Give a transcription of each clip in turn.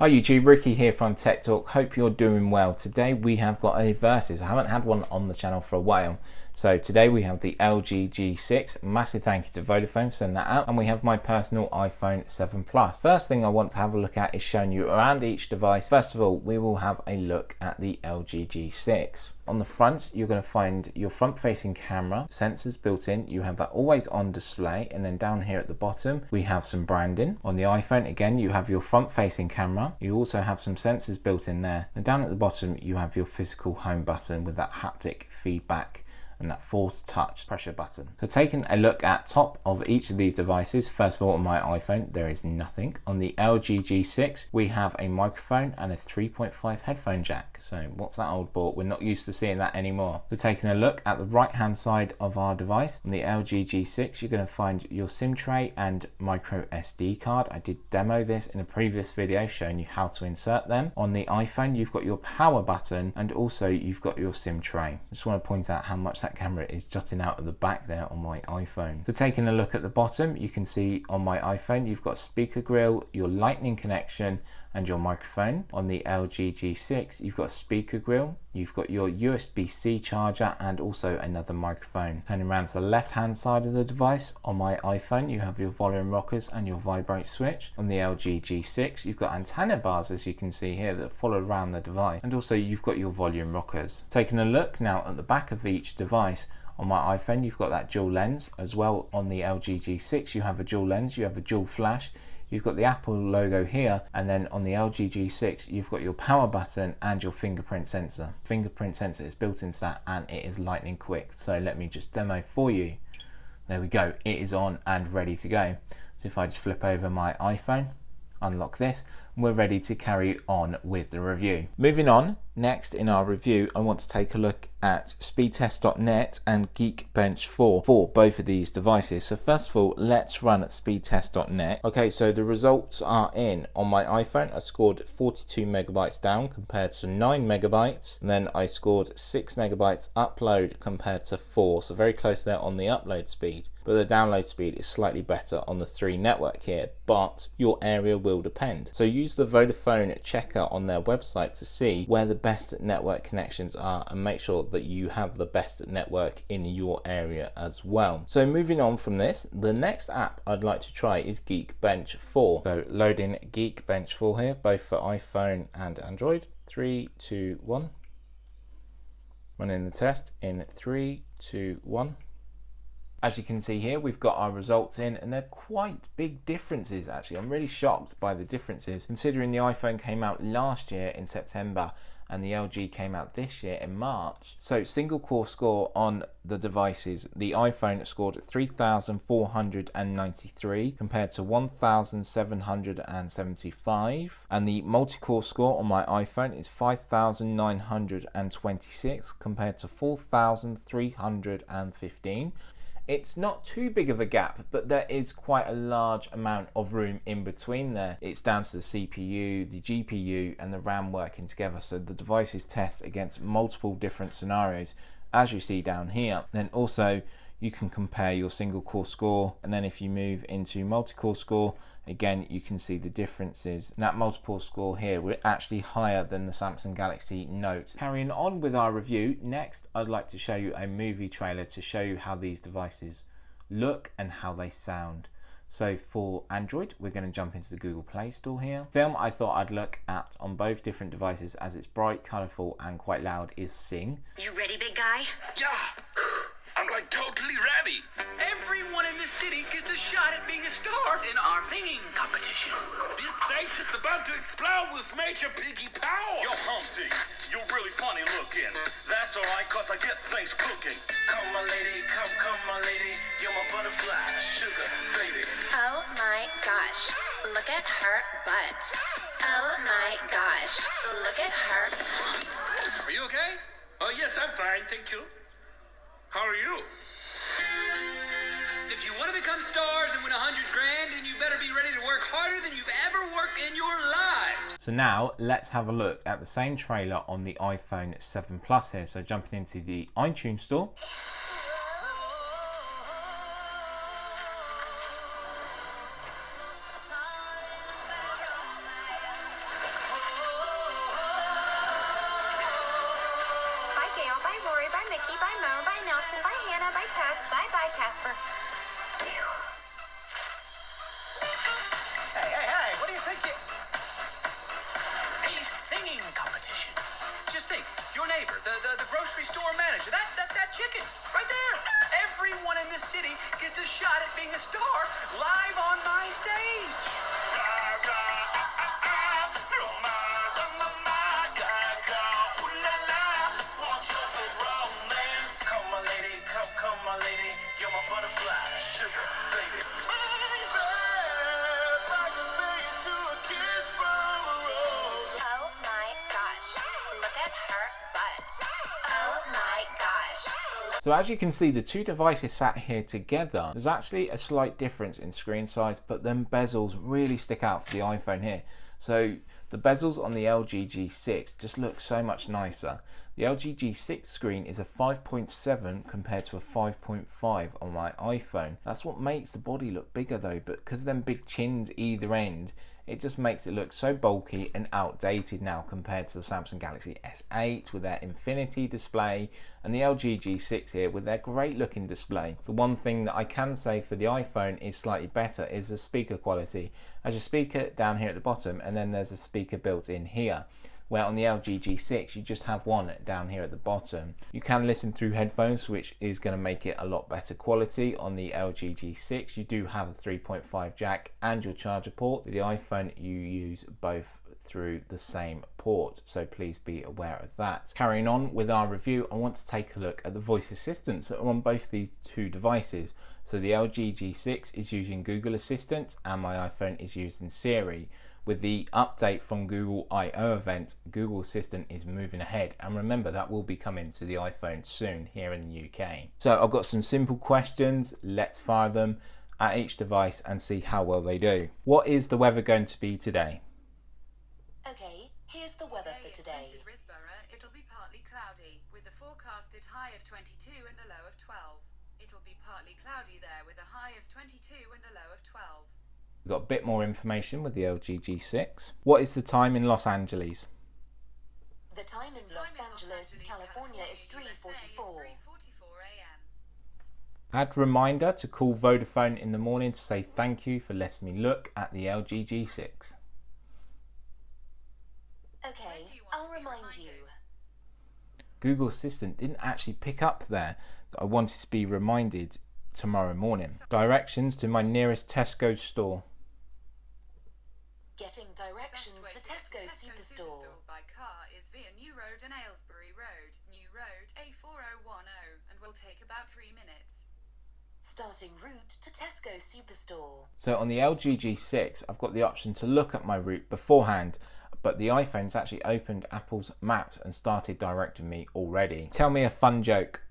Hi YouTube, Ricky here from TechTalk. Hope you're doing well. Today we have got a Versus. I haven't had one on the channel for a while. So today we have the LG G6. Massive thank you to Vodafone for sending that out. And we have my personal iPhone 7 Plus. First thing I want to have a look at is showing you around each device. First of all, we will have a look at the LG G6. On the front, you're going to find your front-facing camera, sensors built in. You have that always on display. And then down here at the bottom, we have some branding. On the iPhone, again, you have your front-facing camera. You also have some sensors built in there. And down at the bottom, you have your physical home button with that haptic feedback and that force touch pressure button. So taking a look at top of each of these devices, first of all on my iPhone, there is nothing. On the LG G6, we have a microphone and a 3.5 headphone jack. So what's that old bought? We're not used to seeing that anymore. So taking a look at the right hand side of our device, on the LG G6, you're going to find your SIM tray and micro SD card. I did demo this in a previous video showing you how to insert them. On the iPhone, you've got your power button and also you've got your SIM tray. I just want to point out how much that camera is jutting out of the back there on my iPhone. So taking a look at the bottom, you can see on my iPhone you've got speaker grill, your lightning connection and your microphone. On the LG G6 you've got speaker grill, you've got your USB-C charger and also another microphone. Turning around to the left hand side of the device, on my iPhone you have your volume rockers and your vibrate switch. On the LG G6 you've got antenna bars, as you can see here, that follow around the device, and also you've got your volume rockers. Taking a look now at the back of each device, on my iPhone you've got that dual lens. As well on the LG G6 you have a dual lens, you have a dual flash, you've got the Apple logo here, and then on the LG G6 you've got your power button and your fingerprint sensor. Fingerprint sensor is built into that and it is lightning quick. So let me just demo for you. There we go, it is on and ready to go. So if I just flip over my iPhone, unlock this, we're ready to carry on with the review. Moving on, next in our review, I want to take a look at speedtest.net and Geekbench 4 for both of these devices. So first of all, let's run at speedtest.net. Okay, so the results are in. On my iPhone, I scored 42 megabytes down compared to 9 megabytes. And then I scored 6 megabytes upload compared to 4. So very close there on the upload speed. But the download speed is slightly better on the 3 network here, but your area will depend. So use the Vodafone checker on their website to see where the best network connections are and make sure that you have the best network in your area as well. So moving on from this, the next app I'd like to try is Geekbench 4. So loading Geekbench 4 here, both for iPhone and Android. 3, 2, 1. Running the test in 3, 2, 1. As you can see here, we've got our results in and they're quite big differences actually. I'm really shocked by the differences considering the iPhone came out last year in September and the LG came out this year in March. So single core score on the devices, the iPhone scored 3,493 compared to 1,775, and the multi-core score on my iPhone is 5,926 compared to 4,315. It's not too big of a gap, but there is quite a large amount of room in between there. It's down to the CPU, the GPU and the RAM working together, so the devices test against multiple different scenarios as you see down here. Then also you can compare your single core score, and then if you move into multi-core score, again you can see the differences. And that multiple score here, we're actually higher than the Samsung Galaxy Note. Carrying on with our review, next I'd like to show you a movie trailer to show you how these devices look and how they sound. So for Android, we're going to jump into the Google Play Store here. Film I thought I'd look at on both different devices, as it's bright, colourful and quite loud, is Sing. You ready, big guy? Yeah, I'm like totally ready. Everyone in the city gets a shot at being a star in our singing competition. This stage is about to explode with Major Piggy Power. Yo, Humpty, you're really funny looking. That's alright, cause I get things cooking. Come, my lady, come, my lady. You're my butterfly, sugar, baby. Oh my gosh, look at her butt. Oh my gosh, look at her. Are you okay? Oh, yes, I'm fine, thank you. How are you? If you want to become stars and win 100 grand, then you better be ready to work harder than you've ever worked in your lives. So now let's have a look at the same trailer on the iPhone 7 Plus here. So jumping into the iTunes store. Vicky, bye Mo, bye Nelson, bye Hannah, bye Tess, bye bye Casper. Phew. Hey, what do you think a singing competition. Just think, your neighbor, the grocery store manager, that chicken, right there. Everyone in the city gets a shot at being a star live on my stage. Come my lady, come my lady, you're my butterfly, sugar baby. Oh my gosh, look at her butt. Oh my gosh. So as you can see, the two devices sat here together. There's actually a slight difference in screen size, but then bezels really stick out for the iPhone here. So the bezels on the LG G6 just look so much nicer. The LG G6 screen is a 5.7 compared to a 5.5 on my iPhone. That's what makes the body look bigger though, but because of them big chins either end, it just makes it look so bulky and outdated now compared to the Samsung Galaxy S8 with their infinity display and the LG G6 here with their great looking display. The one thing that I can say for the iPhone is slightly better is the speaker quality. There's a speaker down here at the bottom and then there's a speaker built in here, where on the LG G6 you just have one down here at the bottom. You can listen through headphones, which is going to make it a lot better quality. On the LG G6 you do have a 3.5 jack and your charger port. With the iPhone you use both through the same port, so please be aware of that. Carrying on with our review, I want to take a look at the voice assistants that are on both these two devices. So the LG G6 is using Google Assistant and my iPhone is using Siri. With the update from Google I/O event, Google Assistant is moving ahead, and remember that will be coming to the iPhone soon here in the UK. So I've got some simple questions, let's fire them at each device and see how well they do. What is the weather going to be today? Okay, here's the weather for today. This is Risborough. It'll be partly cloudy, with a forecasted high of 22 and a low of 12. It'll be partly cloudy there, with a high of 22 and a low of 12. We've got a bit more information with the LG G6. What is the time in Los Angeles? The time in Los Angeles, California is 3:44. AM. Add reminder to call Vodafone in the morning to say thank you for letting me look at the LG G6. Okay, I'll remind you. Google Assistant didn't actually pick up there that I wanted to be reminded tomorrow morning. Directions to my nearest Tesco store. Getting directions to Tesco Superstore. By car is via New Road and Aylesbury Road, New Road A4010, and will take about 3 minutes. Starting route to Tesco Superstore. So on the LG G6, I've got the option to look at my route beforehand, but the iPhone's actually opened Apple's Maps and started directing me already. Tell me a fun joke.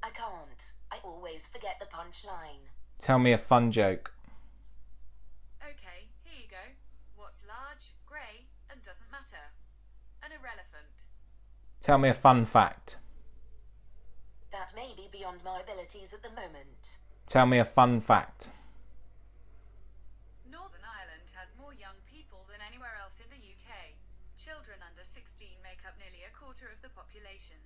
I can't. I always forget the punchline. Tell me a fun joke. Okay, here you go. What's large, grey, and doesn't matter? An irrelevant. Tell me a fun fact. That may be beyond my abilities at the moment. Tell me a fun fact. Northern Ireland has more young people than anywhere else in the UK. Children under 16 make up nearly a quarter of the population.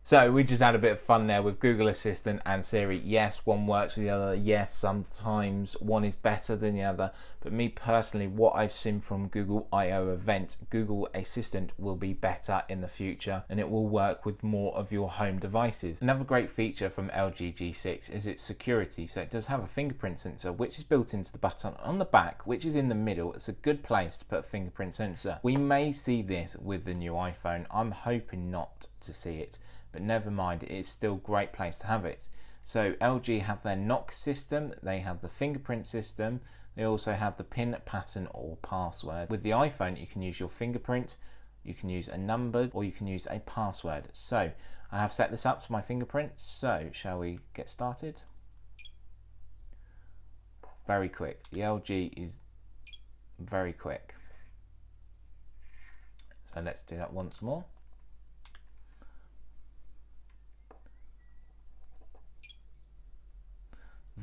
So we just had a bit of fun there with Google Assistant and Siri. Yes, one works with the other. Yes, sometimes one is better than the other. But me personally, what I've seen from Google I/O event, Google Assistant will be better in the future and it will work with more of your home devices. Another great feature from LG G6 is its security. So it does have a fingerprint sensor, which is built into the button on the back, which is in the middle. It's a good place to put a fingerprint sensor. We may see this with the new iPhone. I'm hoping not to see it, but never mind, it is still a great place to have it. So LG have their knock system, they have the fingerprint system, they also have the pin pattern or password. With the iPhone you can use your fingerprint, you can use a number, or you can use a password. So I have set this up to my fingerprint, so shall we get started? Very quick, the LG is very quick. So let's do that once more.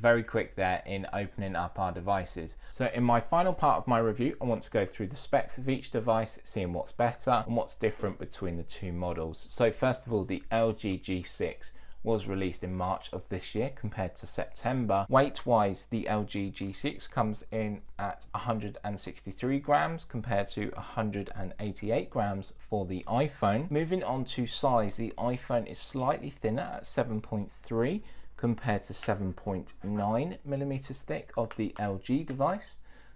very quick there in opening up our devices. So in my final part of my review, I want to go through the specs of each device, seeing what's better and what's different between the two models. So first of all, the LG G6 was released in March of this year compared to September. Weight-wise, the LG G6 comes in at 163 grams compared to 188 grams for the iPhone. Moving on to size, the iPhone is slightly thinner at 7.3 compared to 7.9 millimeters thick of the LG device.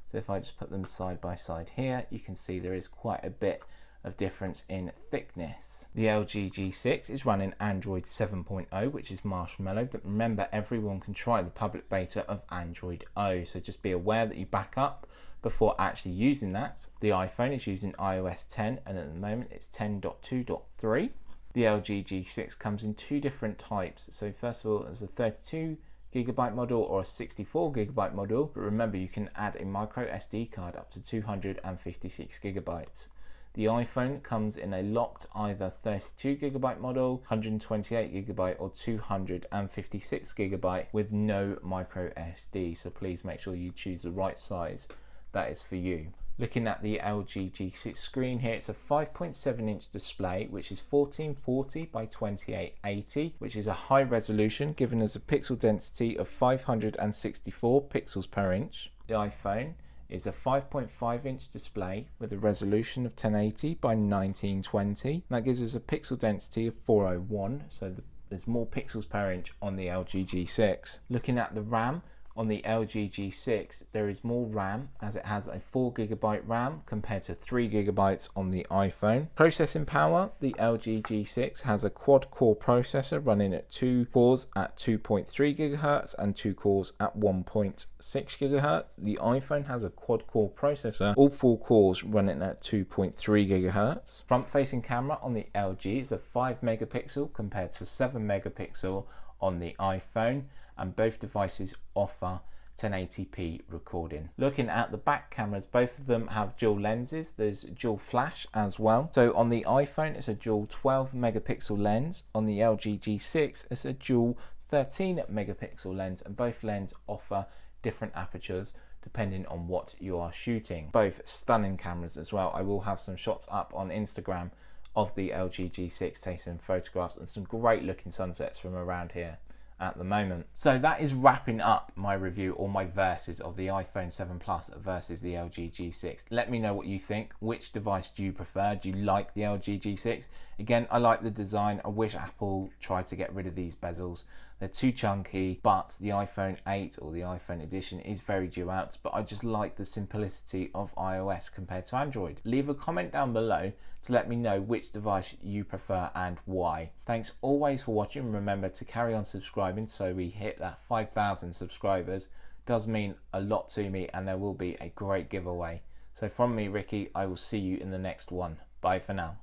So if I just put them side by side here, you can see there is quite a bit of difference in thickness. The LG G6 is running Android 7.0, which is Marshmallow, but remember, everyone can try the public beta of Android O, so just be aware that you back up before actually using that. The iPhone is using iOS 10, and at the moment it's 10.2.3. The LG G6 comes in two different types. So first of all, there's a 32GB model or a 64GB model, but remember, you can add a micro SD card up to 256GB. The iPhone comes in a locked either 32GB model, 128GB or 256GB with no micro SD, so please make sure you choose the right size that is for you. Looking at the LG G6 screen here, it's a 5.7-inch display, which is 1440 by 2880, which is a high resolution, giving us a pixel density of 564 pixels per inch. The iPhone is a 5.5-inch display with a resolution of 1080 by 1920. That gives us a pixel density of 401, so there's more pixels per inch on the LG G6. Looking at the RAM, on the LG G6 there is more RAM, as it has a 4GB RAM compared to 3GB on the iPhone. Processing power, the LG G6 has a quad-core processor running at 2 cores at 2.3 GHz and 2 cores at 1.6 GHz. The iPhone has a quad-core processor, all 4 cores running at 2.3 GHz. Front-facing camera on the LG is a 5 megapixel compared to a 7 megapixel on the iPhone, and both devices offer 1080p recording. Looking at the back cameras, both of them have dual lenses. There's dual flash as well. So on the iPhone it's a dual 12 megapixel lens. On the LG G6 it's a dual 13 megapixel lens, and both lenses offer different apertures depending on what you are shooting. Both stunning cameras as well. I will have some shots up on Instagram of the LG G6 taking photographs and some great looking sunsets from around here at the moment. So that is wrapping up my review, or my versus, of the iPhone 7 Plus versus the LG G6. Let me know what you think. Which device do you prefer? Do you like the LG G6? Again, I like the design. I wish Apple tried to get rid of these bezels. They're too chunky, but the iPhone 8 or the iPhone edition is very due out, but I just like the simplicity of iOS compared to Android. Leave a comment down below to let me know which device you prefer and why. Thanks always for watching. Remember to carry on subscribing so we hit that 5,000 subscribers. It does mean a lot to me, and there will be a great giveaway. So from me, Ricky, I will see you in the next one. Bye for now.